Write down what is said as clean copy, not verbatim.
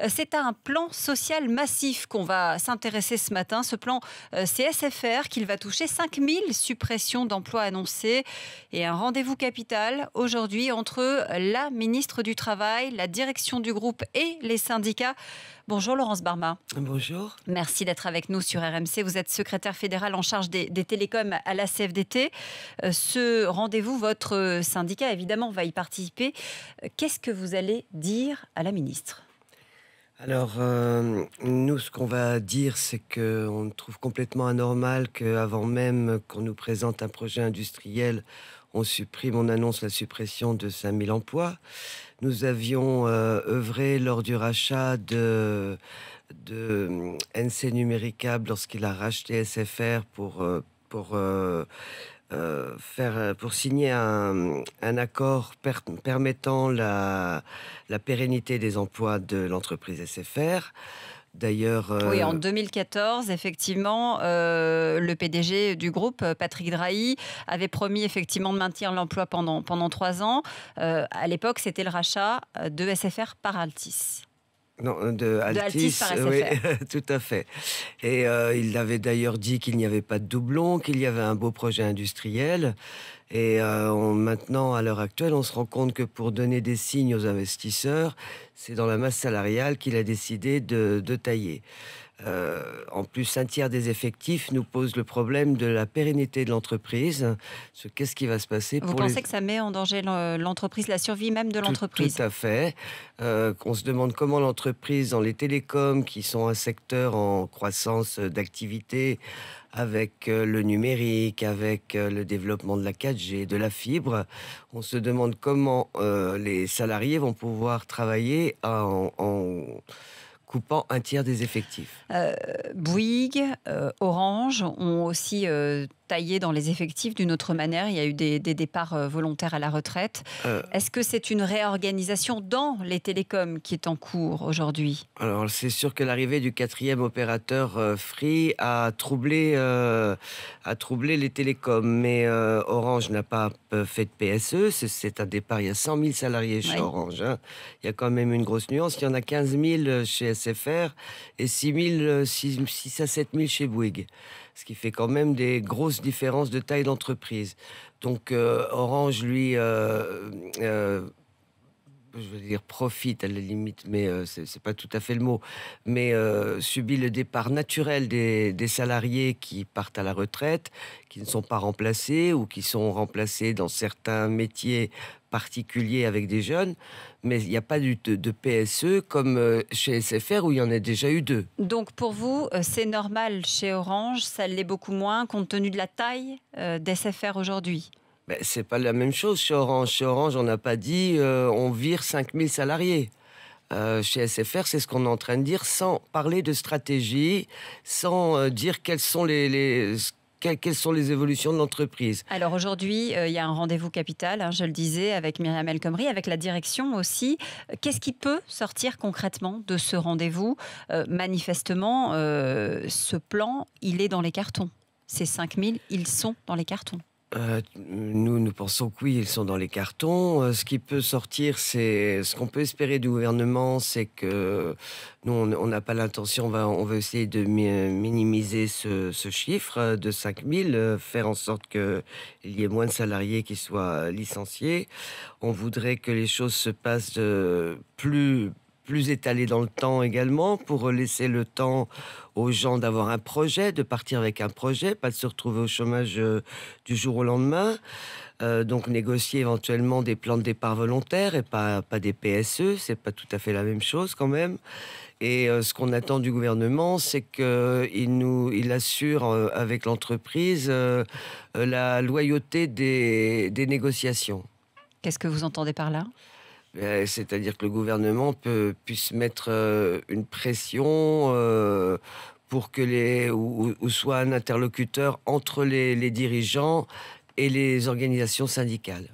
C'est à un plan social massif qu'on va s'intéresser ce matin. Ce plan, c'est SFR qu'il va toucher 5000 suppressions d'emplois annoncées et un rendez-vous capital aujourd'hui entre la ministre du Travail, la direction du groupe et les syndicats. Bonjour Laurence Barma. Bonjour. Merci d'être avec nous sur RMC. Vous êtes secrétaire fédérale en charge des télécoms à la CFDT. Ce rendez-vous, votre syndicat évidemment va y participer. Qu'est-ce que vous allez dire à la ministre ? Alors, nous, ce qu'on va dire, c'est qu'on trouve complètement anormal qu'avant même qu'on nous présente un projet industriel, on annonce la suppression de 5000 emplois. Nous avions œuvré lors du rachat de NC Numéricable lorsqu'il a racheté SFR pour signer un accord permettant la pérennité des emplois de l'entreprise SFR. D'ailleurs, oui, en 2014, effectivement, le PDG du groupe, Patrick Drahi, avait promis effectivement de maintenir l'emploi pendant 3 ans. À l'époque, c'était le rachat de SFR par Altis. Non, de Altis par SFR. Oui, tout à fait. Et il avait d'ailleurs dit qu'il n'y avait pas de doublon, qu'il y avait un beau projet industriel. Et maintenant, à l'heure actuelle, on se rend compte que pour donner des signes aux investisseurs, c'est dans la masse salariale qu'il a décidé de tailler. En plus, un tiers des effectifs nous pose le problème de la pérennité de l'entreprise. Qu'est-ce qui va se passer Vous pensez que ça met en danger l'entreprise, la survie même de l'entreprise ? Tout à fait. On se demande comment l'entreprise, dans les télécoms, qui sont un secteur en croissance d'activité, avec le numérique, avec le développement de la 4G, de la fibre, on se demande comment les salariés vont pouvoir travailler en coupant un tiers des effectifs. Bouygues, Orange ont aussi taillé dans les effectifs d'une autre manière. Il y a eu des départs volontaires à la retraite. Est-ce que c'est une réorganisation dans les télécoms qui est en cours aujourd'hui ? Alors, c'est sûr que l'arrivée du 4e opérateur Free a troublé les télécoms. Mais Orange n'a pas fait de PSE. C'est un départ. Il y a 100 000 salariés chez Orange. Hein. Il y a quand même une grosse nuance. Il y en a 15 000 chez SFR et 6 à 7 000 chez Bouygues. Ce qui fait quand même des grosses différences de taille d'entreprise. Donc Orange, lui, je veux dire profite à la limite, mais c'est pas tout à fait le mot, mais subit le départ naturel des salariés qui partent à la retraite, qui ne sont pas remplacés ou qui sont remplacés dans certains métiers particuliers avec des jeunes, mais il n'y a pas de PSE comme chez SFR où il y en a déjà eu 2. Donc pour vous, c'est normal chez Orange, ça l'est beaucoup moins compte tenu de la taille d'SFR aujourd'hui ? Ben, c'est pas la même chose chez Orange. Chez Orange, on n'a pas dit on vire 5000 salariés. Chez SFR, c'est ce qu'on est en train de dire, sans parler de stratégie, sans dire quelles sont les évolutions de l'entreprise. Alors aujourd'hui, il y a un rendez-vous capital, hein, je le disais, avec Myriam El Khomri, avec la direction aussi. Qu'est-ce qui peut sortir concrètement de ce rendez-vous ? Manifestement, ce plan, il est dans les cartons. Ces 5000, ils sont dans les cartons. Nous pensons que oui, ils sont dans les cartons. Ce qui peut sortir, c'est ce qu'on peut espérer du gouvernement, c'est que nous, on n'a pas l'intention, on va essayer de minimiser ce chiffre de 5000, faire en sorte qu'il y ait moins de salariés qui soient licenciés. On voudrait que les choses se passent plus étalé dans le temps également, pour laisser le temps aux gens d'avoir un projet, de partir avec un projet, pas de se retrouver au chômage du jour au lendemain. Donc négocier éventuellement des plans de départ volontaires et pas des PSE, c'est pas tout à fait la même chose quand même. Et ce qu'on attend du gouvernement, c'est qu'il assure avec l'entreprise la loyauté des négociations. Qu'est-ce que vous entendez par là ? C'est-à-dire que le gouvernement puisse mettre une pression pour que ou soit un interlocuteur entre les dirigeants et les organisations syndicales.